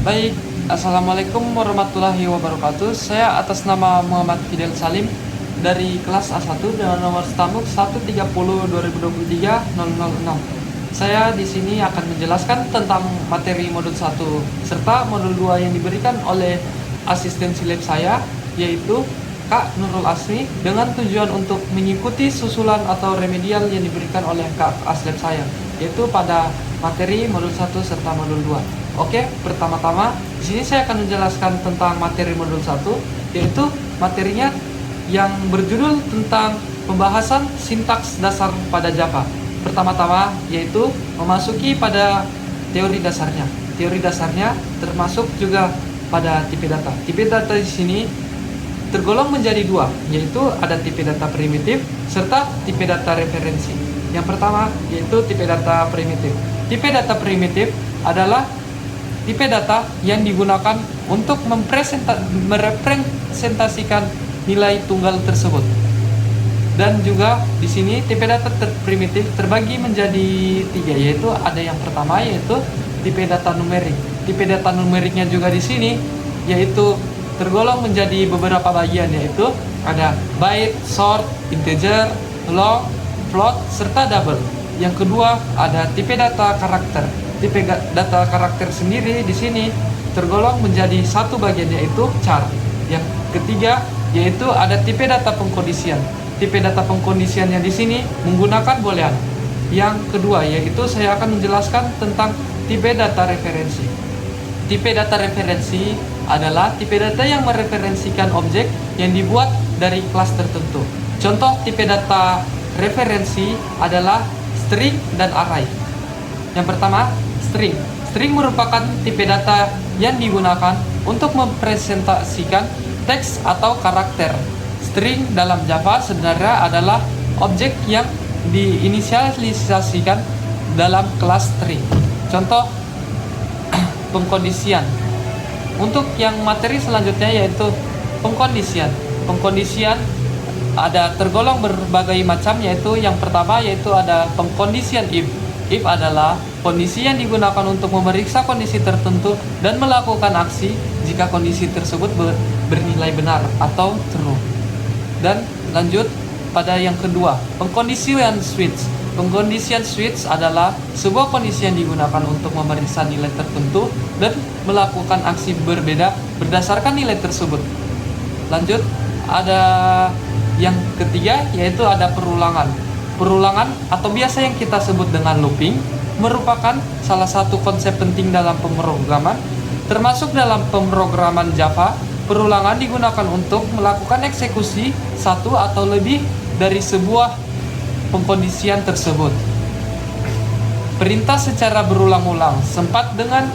Baik, Assalamualaikum warahmatullahi wabarakatuh. Saya atas nama Muhammad Fidel Salim dari kelas A1 dengan nomor stamuk 130-2023-006. Saya di sini akan menjelaskan tentang materi modul 1 serta modul 2 yang diberikan oleh asistensi lab saya, yaitu Kak Nurul Asmi, dengan tujuan untuk mengikuti susulan atau remedial yang diberikan oleh Kak Aslab saya, yaitu pada materi modul 1 serta modul 2. Oke, pertama-tama di sini saya akan menjelaskan tentang materi modul 1, yaitu materinya yang berjudul tentang pembahasan sintaks dasar pada Java. Pertama-tama yaitu memasuki pada teori dasarnya. Teori dasarnya termasuk juga pada tipe data. Tipe data di sini tergolong menjadi dua, yaitu ada tipe data primitif serta tipe data referensi. Yang pertama yaitu tipe data primitif. Tipe data primitif adalah tipe data yang digunakan untuk merepresentasikan nilai tunggal tersebut. Dan juga di sini tipe data primitif terbagi menjadi tiga, yaitu ada yang pertama yaitu tipe data numerik. Tipe data numeriknya juga di sini yaitu tergolong menjadi beberapa bagian, yaitu ada byte, short, integer, long, float, serta double. Yang kedua ada tipe data karakter. Tipe data karakter sendiri di sini tergolong menjadi satu bagian, yaitu char. Yang ketiga yaitu ada tipe data pengkondisian. Tipe data pengkondisian yang di sini menggunakan boolean. Yang kedua yaitu saya akan menjelaskan tentang tipe data referensi. Tipe data referensi adalah tipe data yang mereferensikan objek yang dibuat dari kelas tertentu. Contoh tipe data referensi adalah string dan array. Yang pertama, string. String merupakan tipe data yang digunakan untuk mempresentasikan teks atau karakter. String dalam Java sebenarnya adalah objek yang diinisialisasikan dalam kelas string. Contoh pengkondisian. Untuk yang materi selanjutnya yaitu pengkondisian. Pengkondisian ada tergolong berbagai macam, yaitu yang pertama yaitu ada pengkondisian if. If adalah kondisi yang digunakan untuk memeriksa kondisi tertentu dan melakukan aksi jika kondisi tersebut bernilai benar atau true. Dan lanjut pada yang kedua, pengkondisian switch. Pengkondisian switch adalah sebuah kondisi yang digunakan untuk memeriksa nilai tertentu dan melakukan aksi berbeda berdasarkan nilai tersebut. Lanjut, ada yang ketiga yaitu ada perulangan. Perulangan atau biasa yang kita sebut dengan looping merupakan salah satu konsep penting dalam pemrograman. Termasuk dalam pemrograman Java, perulangan digunakan untuk melakukan eksekusi satu atau lebih dari sebuah pengkondisian tersebut. Perintah secara berulang-ulang sempat dengan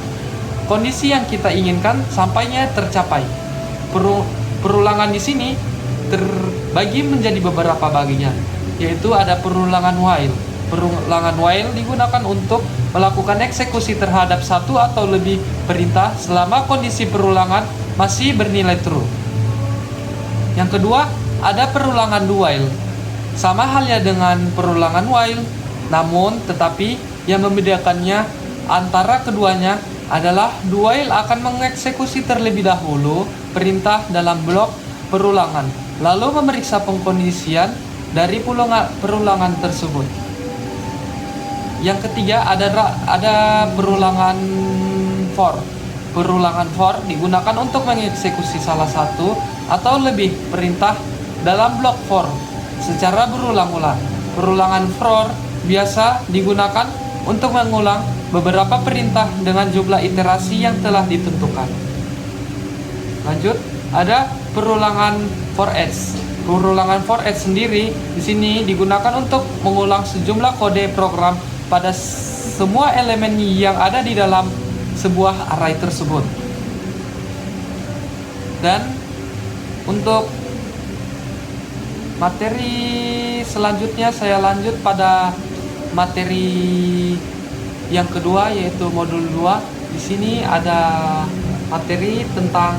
kondisi yang kita inginkan sampainya tercapai. Perulangan di sini terbagi menjadi beberapa bagian, yaitu ada perulangan while. Perulangan while digunakan untuk melakukan eksekusi terhadap satu atau lebih perintah selama kondisi perulangan masih bernilai true. Yang kedua, ada perulangan do while. Sama halnya dengan perulangan while, namun tetapi yang membedakannya antara keduanya adalah do while akan mengeksekusi terlebih dahulu perintah dalam blok perulangan, lalu memeriksa pengkondisian dari perulangan tersebut. Yang ketiga ada perulangan for. Perulangan for digunakan untuk mengeksekusi salah satu atau lebih perintah dalam blok for secara berulang-ulang. Perulangan for biasa digunakan untuk mengulang beberapa perintah dengan jumlah iterasi yang telah ditentukan. Lanjut, ada perulangan for each. Perulangan for each sendiri di sini digunakan untuk mengulang sejumlah kode program pada semua elemen yang ada di dalam sebuah array tersebut. Dan untuk materi selanjutnya saya lanjut pada materi yang kedua yaitu modul 2. Di sini ada materi tentang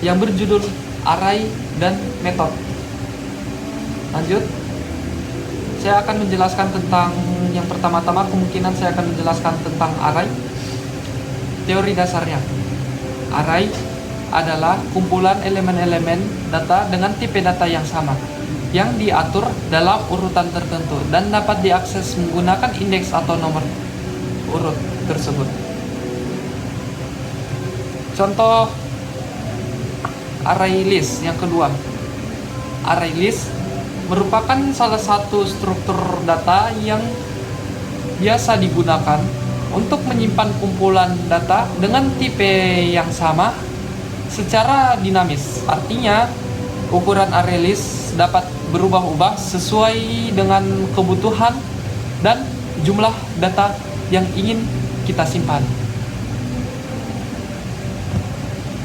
yang berjudul array dan metode. Lanjut, saya akan menjelaskan tentang yang pertama-tama, kemungkinan saya akan menjelaskan tentang array. teori dasarnya. Array adalah kumpulan elemen-elemen data dengan tipe data yang sama, yang diatur dalam urutan tertentu dan dapat diakses menggunakan indeks atau nomor urut tersebut. Contoh array list yang kedua. Array list merupakan salah satu struktur data yang biasa digunakan untuk menyimpan kumpulan data dengan tipe yang sama secara dinamis. Artinya, ukuran array list dapat berubah-ubah sesuai dengan kebutuhan dan jumlah data yang ingin kita simpan.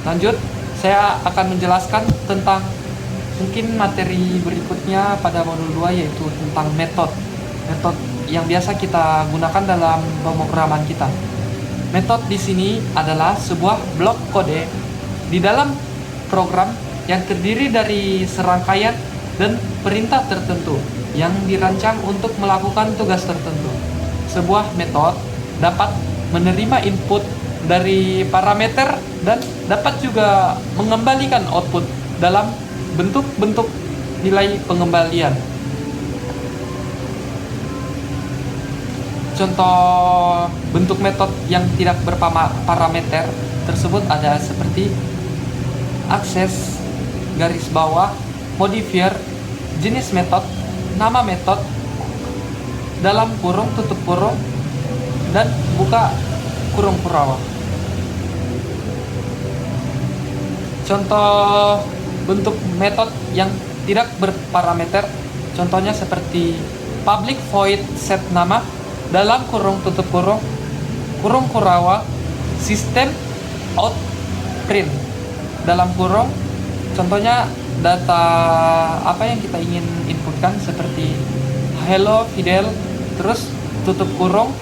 Lanjut, saya akan menjelaskan tentang mungkin materi berikutnya pada modul 2, yaitu tentang metode yang biasa kita gunakan dalam pemrograman kita. Metode di sini adalah sebuah blok kode di dalam program yang terdiri dari serangkaian dan perintah tertentu yang dirancang untuk melakukan tugas tertentu. Sebuah metode dapat menerima input dari parameter dan dapat juga mengembalikan output dalam bentuk-bentuk nilai pengembalian. Contoh bentuk metode yang tidak berparameter tersebut ada seperti akses, garis bawah, modifier, jenis metode, nama metode, dalam kurung, tutup kurung, dan buka kurung kurawal. Contoh bentuk metode yang tidak berparameter, contohnya seperti public void set nama, dalam kurung, tutup kurung, kurung kurawal, sistem out print, dalam kurung, contohnya data apa yang kita ingin inputkan seperti hello Fidel, terus tutup kurung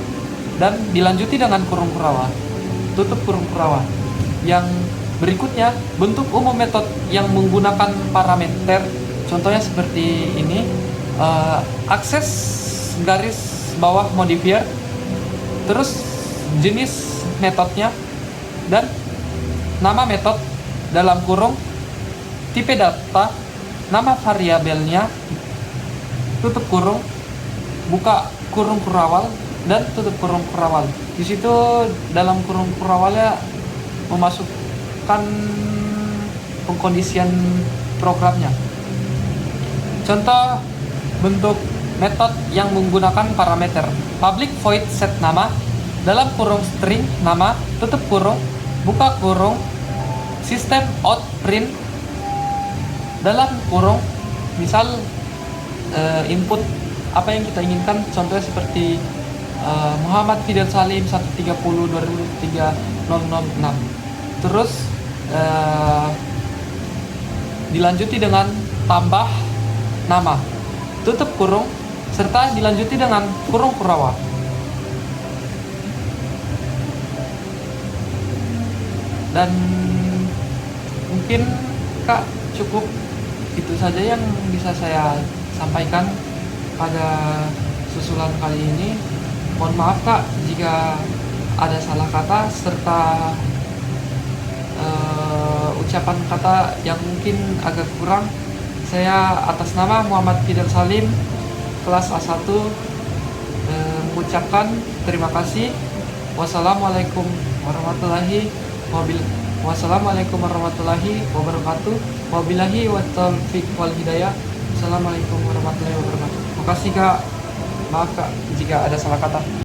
dan dilanjuti dengan kurung kurawal, tutup kurung kurawal. Yang berikutnya, bentuk umum metode yang menggunakan parameter, contohnya seperti ini, akses garis bawah modifier, terus jenis metodenya, dan nama metode dalam kurung, tipe data, nama variabelnya, tutup kurung, buka kurung kurawal, dan tutup kurung kurawal. Di situ dalam kurung kurawalnya memasukkan pengkondisian programnya. Contoh bentuk metode yang menggunakan parameter: public void set nama, dalam kurung string nama, tutup kurung, buka kurung, system out print, dalam kurung, misal input apa yang kita inginkan, contohnya seperti Muhammad Fidel Salim 130-2003-006. Terus dilanjuti dengan tambah nama, tutup kurung, serta dilanjuti dengan kurung kurawal. Dan mungkin Kak, cukup itu saja yang bisa saya sampaikan pada susulan kali ini. Mohon maaf Kak jika ada salah kata serta ucapan kata yang mungkin agak kurang. Saya atas nama Muhammad Fidel Salim kelas A1 mengucapkan terima kasih. Wassalamualaikum warahmatullahi wabarakatuh. Wabillahi wa taufiq wal hidayah. Assalamualaikum warahmatullahi wabarakatuh. Terima kasih Kak. Maaf Kak jika ada salah kata.